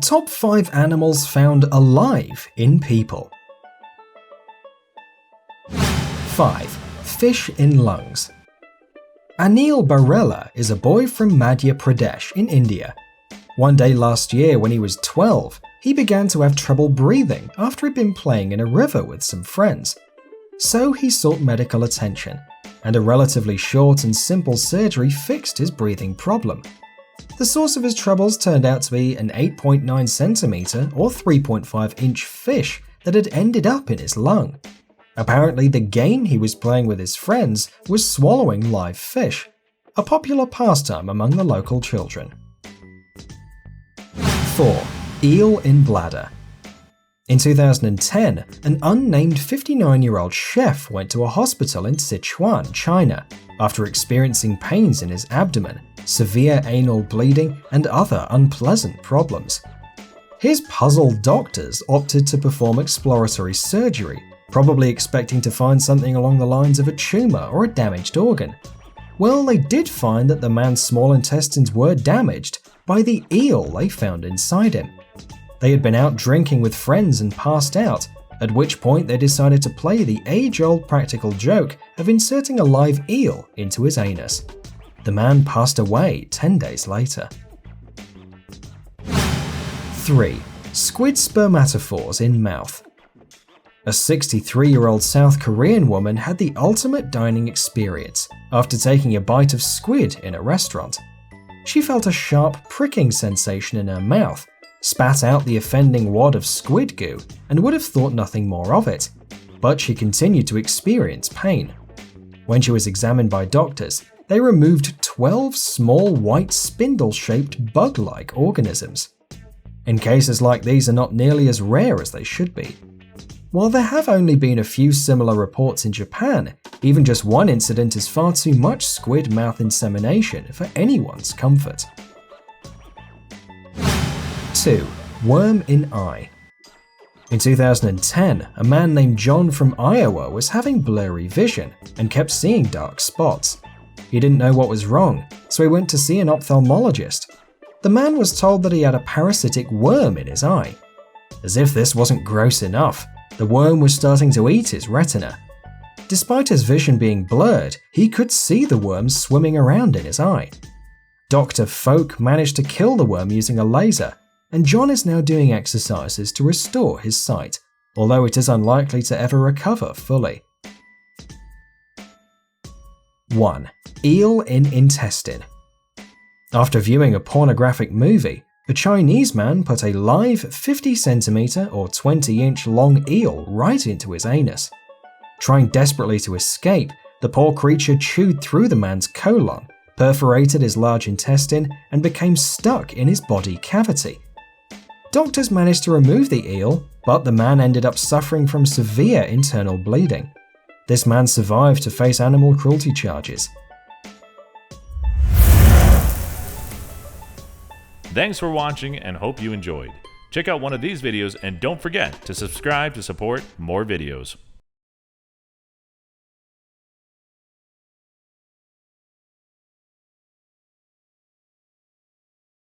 top 5 animals found alive in people. 5. Fish in lungs. Anil Barela is a boy from Madhya Pradesh in India. One day last year when he was 12, he began to have trouble breathing after he'd been playing in a river with some friends. So he sought medical attention, and a relatively short and simple surgery fixed his breathing problem. The source of his troubles turned out to be an 8.9 centimeter or 3.5 inch fish that had ended up in his lung. Apparently, the game he was playing with his friends was swallowing live fish, a popular pastime among the local children. 4. Eel in bladder. In 2010, an unnamed 59-year-old chef went to a hospital in Sichuan, China, after experiencing pains in his abdomen, severe anal bleeding, and other unpleasant problems. His puzzled doctors opted to perform exploratory surgery, probably expecting to find something along the lines of a tumor or a damaged organ. Well, they did find that the man's small intestines were damaged by the eel they found inside him. They had been out drinking with friends and passed out, at which point they decided to play the age-old practical joke of inserting a live eel into his anus. The man passed away 10 days later. 3. Squid spermatophores in mouth. A 63-year-old South Korean woman had the ultimate dining experience after taking a bite of squid in a restaurant. She felt a sharp pricking sensation in her mouth, spat out the offending wad of squid goo, and would have thought nothing more of it, but she continued to experience pain. When she was examined by doctors, they removed 12 small white spindle-shaped bug-like organisms. And cases like these are not nearly as rare as they should be. While there have only been a few similar reports in Japan, even just one incident is far too much squid mouth insemination for anyone's comfort. 2. Worm in eye. In 2010, a man named John from Iowa was having blurry vision and kept seeing dark spots. He didn't know what was wrong, so he went to see an ophthalmologist. The man was told that he had a parasitic worm in his eye. As if this wasn't gross enough, the worm was starting to eat his retina. Despite his vision being blurred, he could see the worm swimming around in his eye. Dr. Folk managed to kill the worm using a laser, and John is now doing exercises to restore his sight, although it is unlikely to ever recover fully. 1. Eel in intestine. After viewing a pornographic movie, a Chinese man put a live 50 centimeter or 20 inch long eel right into his anus. Trying desperately to escape, the poor creature chewed through the man's colon, perforated his large intestine, and became stuck in his body cavity. Doctors managed to remove the eel, but the man ended up suffering from severe internal bleeding. This man survived to face animal cruelty charges. Thanks for watching and hope you enjoyed. Check out one of these videos and don't forget to subscribe to support more videos.